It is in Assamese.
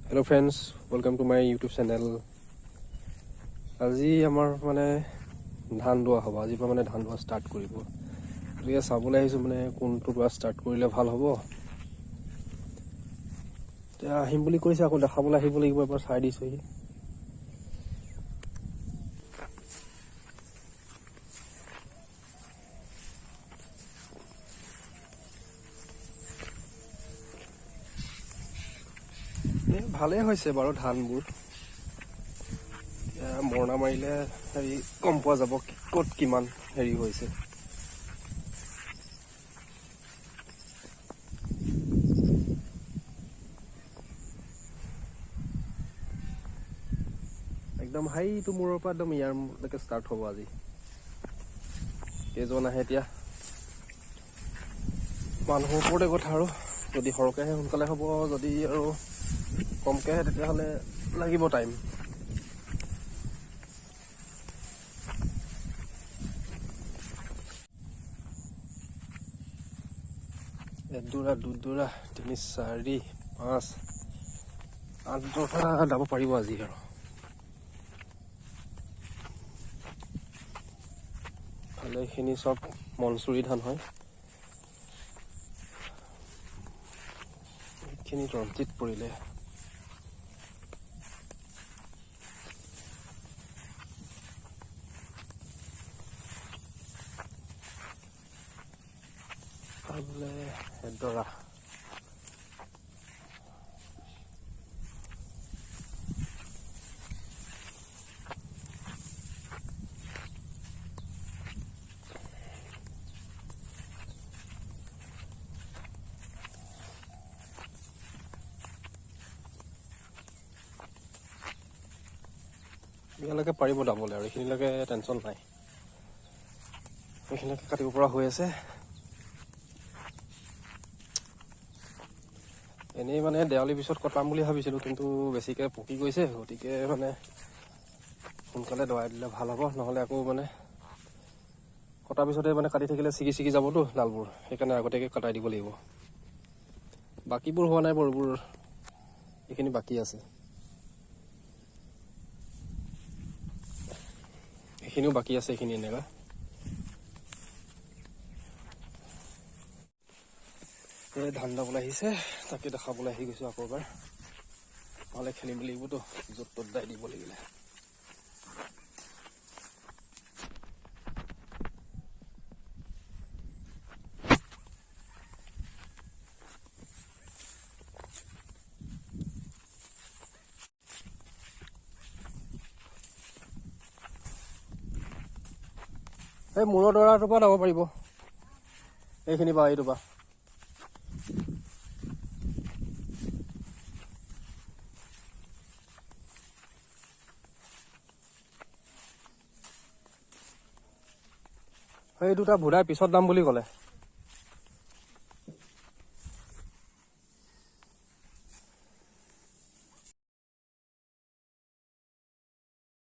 Hello friends, welcome to my YouTube channel. আজি আমাৰ মানে ধান দোৱা হ'ব। আজি পৰা মানে ধান দোৱা ষ্টাৰ্ট কৰিব। গতিকে চাবলৈ আহিছোঁ মানে কোনটো দোৱা ষ্টাৰ্ট কৰিলে ভাল হ'ব। এতিয়া আহিম বুলি কৈছে, আকৌ দেখাবলৈ আহিব লাগিব, এবাৰ চাই দিছোঁহি। ভালেই হৈছে বাৰু ধানবোৰ। মৰণা মাৰিলে হেৰি গম পোৱা যাব ক'ত কিমান হেৰি হৈছে। একদম হাইটো মূৰৰ পৰা একদম ইয়াৰলৈকে ষ্টাৰ্ট হ'ব আজি। কেইজন আহে এতিয়া মানুহৰ ওপৰতে কথা, আৰু যদি সৰহকৈ আহে সোনকালে হ'ব, যদি আৰু কমকৈ আহে তেতিয়াহ'লে লাগিব টাইম। এডোৰা দুডোৰা 3 4 5 8 দাব পাৰিব আজি। আৰু ভালেখিনি চব মনচুৰি ধান হয়, এইখিনি ৰঞ্জিত পৰিলে। এডৰা ইয়ালৈকে পাৰিব দাবলৈ, আৰু এইখিনিলৈকে টেনশ্যন নাই, এইখিনিলৈকে কাটিব পৰা হৈ আছে। এনেই মানে দেৱালীৰ পিছত কটাম বুলি ভাবিছিলোঁ, কিন্তু বেছিকৈ পকি গৈছে, গতিকে মানে সোনকালে দৱাই দিলে ভাল হ'ব। নহ'লে আকৌ মানে কটাৰ পিছতে মানে কাটি থাকিলে ছিগি ছিগি যাবতো ডালবোৰ, সেইকাৰণে আগতীয়াকৈ কটাই দিব লাগিব। বাকীবোৰ হোৱা নাই বাৰু, এইখিনি বাকী আছে, এইখিনিও বাকী আছে, এইখিনি এনেকুৱা। এই ধান দাবলৈ আহিছে, তাকে দেখাবলৈ আহি গৈছোঁ আকৌ এবাৰ। ভালে খেলিব লাগিবতো, য'ত ত'ত দাই দিব লাগিলে। এই মূৰৰ দৰাটোৰ পৰা দাব পাৰিব, এইখিনি পৰা, এইটোৰ পৰা। এই দুটা ভুদাই পিছত দাম বুলি ক'লে।